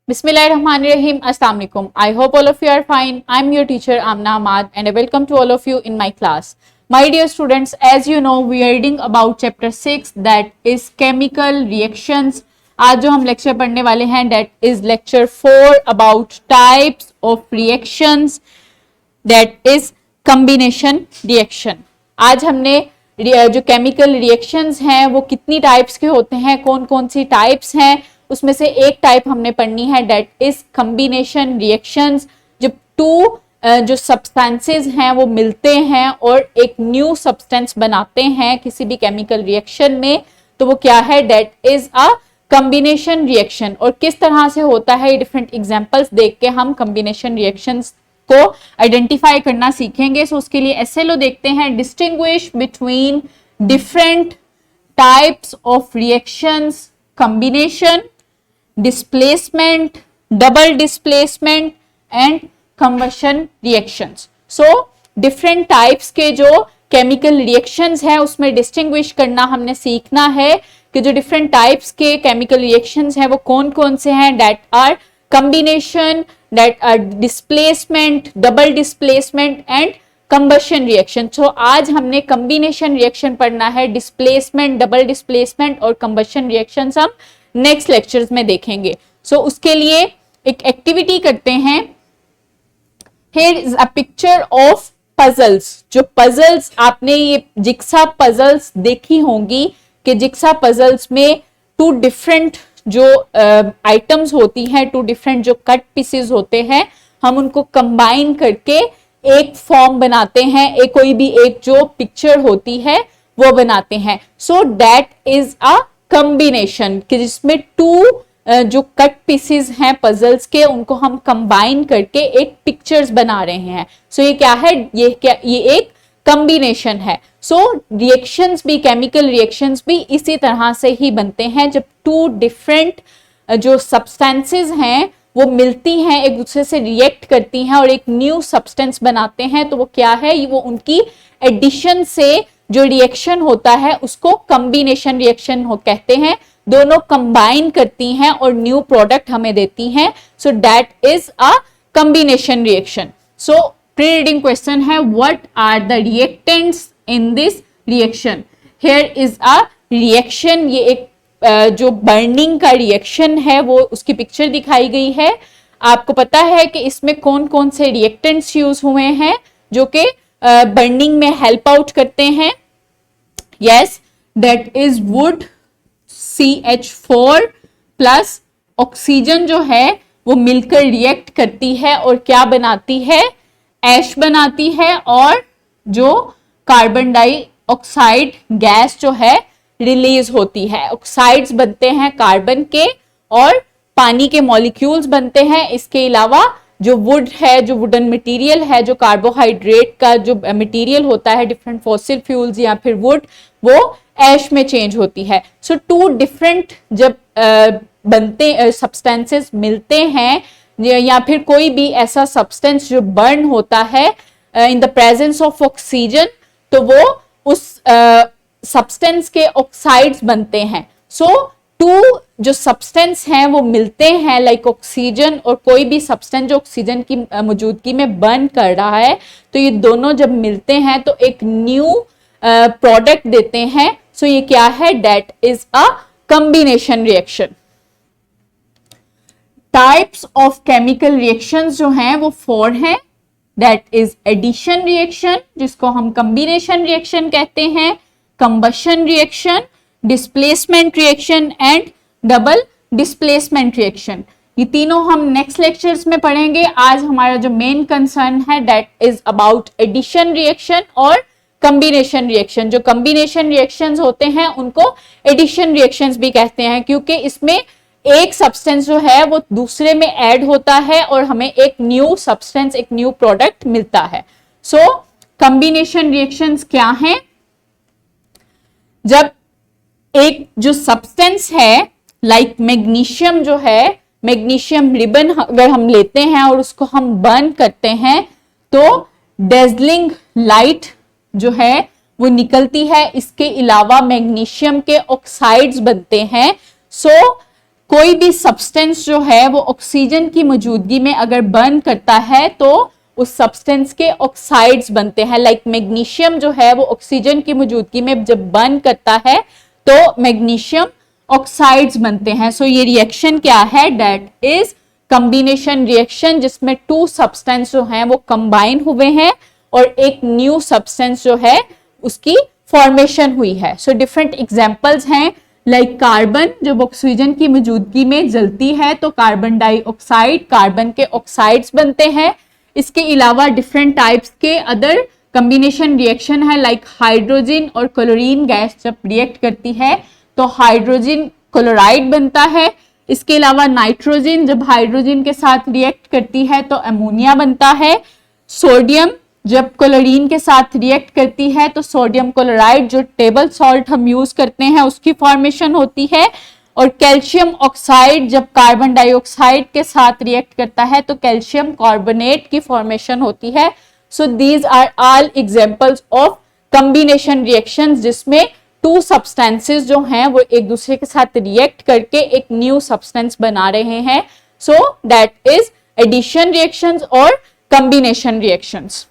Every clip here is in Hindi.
Bismillahirrahmanirrahim. Assalamu alaikum. I hope all of you are fine. I'm your teacher Amna Ahmad and I welcome to all of you in my class. My dear students, as you know, we are reading about chapter 6 that is chemical reactions. आज जो हम लेक्चर पढ़ने वाले हैं that is lecture 4 about types of reactions that is combination reaction. आज हमने जो केमिकल रिएक्शंस हैं वो कितनी टाइप्स के होते हैं, कौन कौन सी टाइप्स हैं, उसमें से एक टाइप हमने पढ़नी है दैट इज कॉम्बिनेशन रिएक्शंस. जब टू जो सब्सटेंसेस हैं वो मिलते हैं और एक न्यू सब्सटेंस बनाते हैं किसी भी केमिकल रिएक्शन में, तो वो क्या है, that is a combination reaction. और किस तरह से होता है, डिफरेंट एग्जांपल्स देख के हम कॉम्बिनेशन रिएक्शंस को आइडेंटिफाई करना सीखेंगे. सो उसके लिए एसएलओ देखते हैं. Distinguish between different types of reactions, combination, displacement, double displacement and combustion reactions. So different types के जो केमिकल रिएक्शंस हैं उसमें डिस्टिंग्विश करना हमने सीखना है कि जो डिफरेंट टाइप्स के केमिकल रिएक्शंस हैं वो कौन कौन से हैं. That are combination, that are displacement, double displacement and combustion reaction. So आज हमने combination reaction पढ़ना है. displacement, double displacement और combustion reactions हम next lectures में देखेंगे. So उसके लिए एक activity करते हैं. Here is a picture of puzzles. जो puzzles आपने ये जिक्सा puzzles देखी होंगी कि जिक्सा puzzles में two different जो आइटम्स होती हैं, टू डिफरेंट जो कट पीसेस होते हैं, हम उनको कंबाइन करके एक फॉर्म बनाते हैं, एक कोई भी एक जो पिक्चर होती है वो बनाते हैं. So that is a combination कि जिसमें टू जो कट पीसेस हैं पजल्स के उनको हम कंबाइन करके एक पिक्चर्स बना रहे हैं. सो ये क्या है, ये एक कॉम्बिनेशन है. सो रिएक्शंस भी, केमिकल रिएक्शंस भी इसी तरह से ही बनते हैं जब टू डिफरेंट जो सब्सटेंसेस हैं वो मिलती हैं, एक दूसरे से रिएक्ट करती हैं और एक न्यू सब्सटेंस बनाते हैं. तो वो क्या है, वो उनकी एडिशन से जो रिएक्शन होता है उसको कॉम्बिनेशन रिएक्शन कहते हैं. दोनों कंबाइन करती हैं और न्यू प्रोडक्ट हमें देती हैं. So that is a combination reaction. So pre reading question है, what are the reactants in this reaction. Here is a reaction. ये एक जो बर्निंग का रिएक्शन है वो उसकी पिक्चर दिखाई गई है. आपको पता है कि इसमें कौन कौन से रिएक्टेंट्स यूज हुए हैं जो कि बर्निंग में हेल्प आउट करते हैं. Yes, that is would, CH4 plus oxygen जो है वो मिलकर रिएक्ट करती है और क्या बनाती है, ऐश बनाती है. और जो कार्बन डाइऑक्साइड गैस जो है रिलीज होती है. ऑक्साइड्स बनते हैं कार्बन के और पानी के मॉलिक्यूल्स बनते हैं. इसके अलावा जो वुड है, जो वुडन मटेरियल है, जो कार्बोहाइड्रेट का जो मटेरियल होता है डिफरेंट फॉसिल फ्यूल्स या फिर वुड, वो ऐश में चेंज होती है. सो टू डिफरेंट जब बनते सब्सटेंसेस मिलते हैं या फिर कोई भी ऐसा सब्सटेंस जो बर्न होता है in the presence of oxygen, तो वो उस सब्सटेंस के ऑक्साइड्स बनते हैं. सो टू जो सब्सटेंस हैं वो मिलते हैं लाइक ऑक्सीजन और कोई भी सब्सटेंस जो ऑक्सीजन की मौजूदगी में बर्न कर रहा है, तो ये दोनों जब मिलते हैं तो एक न्यू प्रोडक्ट देते हैं. सो ये क्या है, that is a combination reaction. Types of chemical reactions जो हैं वो 4 हैं. दैट इज एडिशन रिएक्शन जिसको हम कॉम्बिनेशन रिएक्शन कहते हैं, combustion reaction, displacement reaction and double displacement reaction. ये तीनों हम नेक्स्ट लेक्चर्स में पढ़ेंगे. आज हमारा जो मेन कंसर्न है that is about addition reaction और कॉम्बिनेशन रिएक्शन. जो कॉम्बिनेशन रिएक्शंस होते हैं उनको एडिशन रिएक्शंस भी कहते हैं क्योंकि इसमें एक सब्सटेंस जो है वो दूसरे में ऐड होता है और हमें एक न्यू सब्सटेंस, एक न्यू प्रोडक्ट मिलता है. सो कॉम्बिनेशन रिएक्शंस क्या हैं, जब एक जो सब्सटेंस है लाइक मैग्नीशियम जो है, मैग्नीशियम रिबन अगर हम लेते हैं और उसको हम बर्न करते हैं तो डेजलिंग लाइट जो है वो निकलती है. इसके अलावा मैग्नीशियम के ऑक्साइड्स बनते हैं. सो कोई भी सब्सटेंस जो है वो ऑक्सीजन की मौजूदगी में अगर बर्न करता है तो उस सब्सटेंस के ऑक्साइड्स बनते हैं। लाइक मैग्नीशियम जो है वो ऑक्सीजन की मौजूदगी में जब बर्न करता है तो मैग्नीशियम ऑक्साइड्स बनते हैं। सो ये रिएक्शन क्या है, दैट इज कॉम्बिनेशन रिएक्शन, जिसमें टू सब्सटेंस जो हैं वो कंबाइन हुए हैं और एक न्यू सब्सटेंस जो है उसकी फॉर्मेशन हुई है। सो डिफरेंट एग्जांपल्स हैं, लाइक कार्बन जब ऑक्सीजन की मौजूदगी में जलती है तो कार्बन डाइऑक्साइड, कार्बन के ऑक्साइड्स बनते हैं। इसके अलावा डिफरेंट टाइप्स के अदर कॉम्बिनेशन रिएक्शन है, लाइक हाइड्रोजन और क्लोरीन गैस जब रिएक्ट करती है तो हाइड्रोजन क्लोराइड बनता है। इसके अलावा नाइट्रोजन जब हाइड्रोजन के साथ रिएक्ट करती है तो अमोनिया बनता है। सोडियम जब क्लोरीन के साथ रिएक्ट करती है तो सोडियम क्लोराइड जो टेबल सॉल्ट हम यूज करते हैं उसकी फॉर्मेशन होती है। और कैल्शियम ऑक्साइड जब कार्बन डाइऑक्साइड के साथ रिएक्ट करता है तो कैल्शियम कार्बोनेट की फॉर्मेशन होती है। So these are all examples of combination reactions, जिसमें टू सब्सटेंसेस जो हैं वो एक दूसरे के साथ रिएक्ट करके एक न्यू सब्सटेंस बना रहे हैं। So that is addition reactions और कॉम्बिनेशन रिएक्शंस।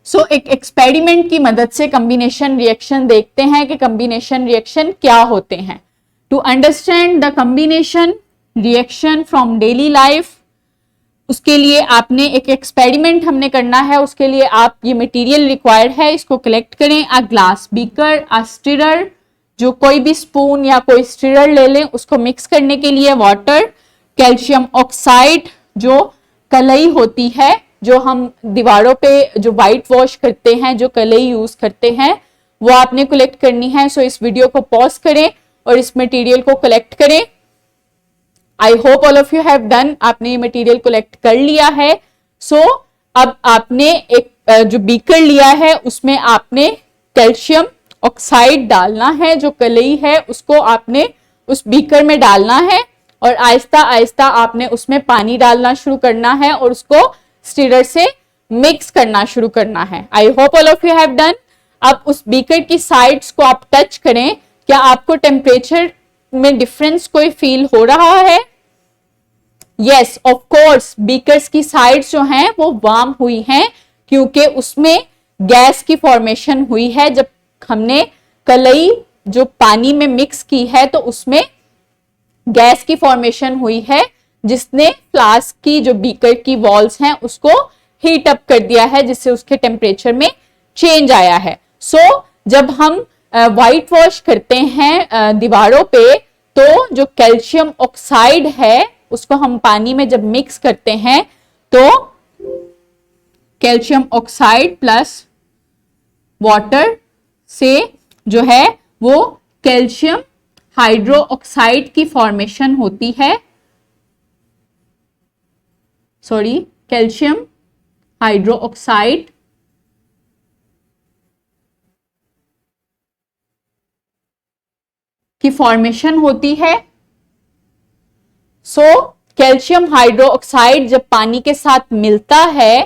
सो एक एक्सपेरिमेंट की मदद से कॉम्बिनेशन रिएक्शन देखते हैं कि कॉम्बिनेशन रिएक्शन क्या होते हैं। To understand the combination reaction from daily life, उसके लिए आपने एक एक्सपेरिमेंट हमने करना है। उसके लिए आप ये मटेरियल रिक्वायर्ड है, इसको कलेक्ट करें। A glass beaker, a stirrer, जो कोई भी स्पून या कोई स्टिरर ले लें, उसको मिक्स करने के लिए वाटर, कैल्शियम ऑक्साइड जो कलई होती है, जो हम दीवारों पे जो व्हाइट वॉश करते हैं, जो कलई यूज करते हैं, वो आपने कलेक्ट करनी है। सो इस वीडियो को पॉज करें और इस मटेरियल को कलेक्ट करें। I hope all of you have done, आपने ये मटेरियल कलेक्ट कर लिया है। सो अब आपने एक जो बीकर लिया है उसमें आपने कैल्शियम ऑक्साइड डालना है, जो कलई है उसको आपने उस बीकर में डालना है और आहिस्ता आहिस्ता आपने उसमें पानी डालना शुरू करना है और उसको स्टिरर से मिक्स करना शुरू करना है। I hope all of you have done. अब उस बीकर की साइड्स को आप टच करें, क्या आपको टेम्परेचर में डिफरेंस कोई फील हो रहा है? यस, ऑफ कोर्स, बीकर्स की साइड्स जो हैं वो वार्म हुई हैं क्योंकि उसमें गैस की फॉर्मेशन हुई है। जब हमने कलई जो पानी में मिक्स की है तो उसमें गैस की फॉर्मेशन हुई है, जिसने फ्लास्क की जो बीकर की वॉल्स हैं उसको हीट अप कर दिया है, जिससे उसके टेम्परेचर में चेंज आया है। सो जब हम व्हाइट वॉश करते हैं दीवारों पे तो जो कैल्शियम ऑक्साइड है उसको हम पानी में जब मिक्स करते हैं तो कैल्शियम ऑक्साइड प्लस वाटर से जो है वो कैल्शियम हाइड्रो ऑक्साइड की फॉर्मेशन होती है। सॉरी, कैल्शियम हाइड्रो ऑक्साइड की फॉर्मेशन होती है। सो कैल्शियम हाइड्रो ऑक्साइड जब पानी के साथ मिलता है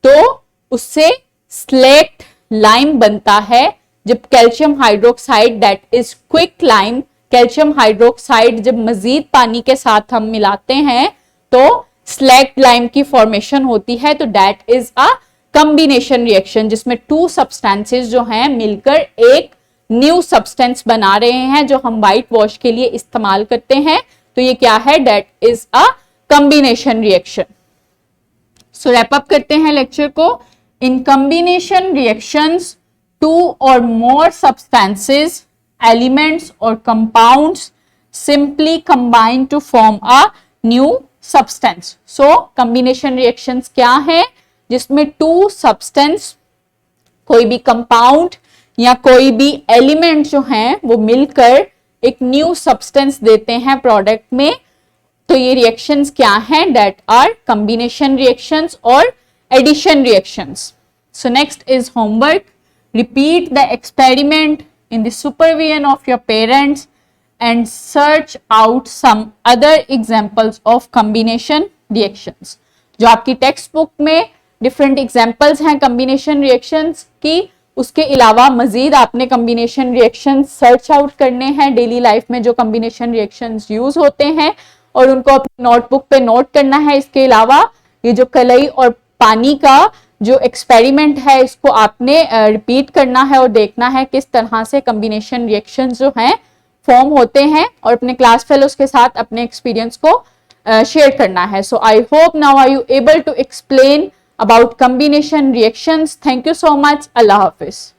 तो उससे स्लेट लाइम बनता है। जब calcium hydroxide that is quick lime, calcium hydroxide जब मजीद पानी के साथ हम मिलाते हैं तो स्लेट लाइम की फॉर्मेशन होती है। तो that is a combination reaction, जिसमें टू सब्सटेंसेस जो हैं मिलकर एक न्यू सब्सटेंस बना रहे हैं जो हम व्हाइट वॉश के लिए इस्तेमाल करते हैं। तो ये क्या है? That is a combination reaction. So wrap up करते हैं लेक्चर को। इन कॉम्बिनेशन रिएक्शंस, टू और मोर सब्सटेंसेस, एलिमेंट्स और compounds simply combine to form a new substance. So combination reactions क्या है? जिसमें टू सब्सटेंस, कोई भी कंपाउंड या कोई भी एलिमेंट जो हैं वो मिलकर एक न्यू सब्सटेंस देते हैं प्रोडक्ट में। तो ये रिएक्शंस क्या हैं? दैट आर कॉम्बिनेशन रिएक्शंस और addition reactions. So next is homework. Repeat the experiment in the supervision of your parents and search out some other examples of combination reactions। जो आपकी टेक्स्ट बुक में डिफरेंट एग्जाम्पल्स हैं कॉम्बिनेशन रिएक्शंस की, उसके अलावा मजीद आपने कम्बिनेशन रिएक्शन सर्च आउट करने हैं, डेली लाइफ में जो कम्बिनेशन रिएक्शंस यूज होते हैं और उनको अपनी नोटबुक पे नोट करना है। इसके अलावा ये जो कलई और पानी का जो एक्सपेरिमेंट है इसको आपने रिपीट करना है और देखना है किस तरह से कम्बिनेशन रिएक्शंस जो हैं फॉर्म होते हैं और अपने क्लास फेलोज के साथ अपने एक्सपीरियंस को शेयर करना है। So I hope now are you able to explain about combination reactions. Thank you so much. Allah Hafiz.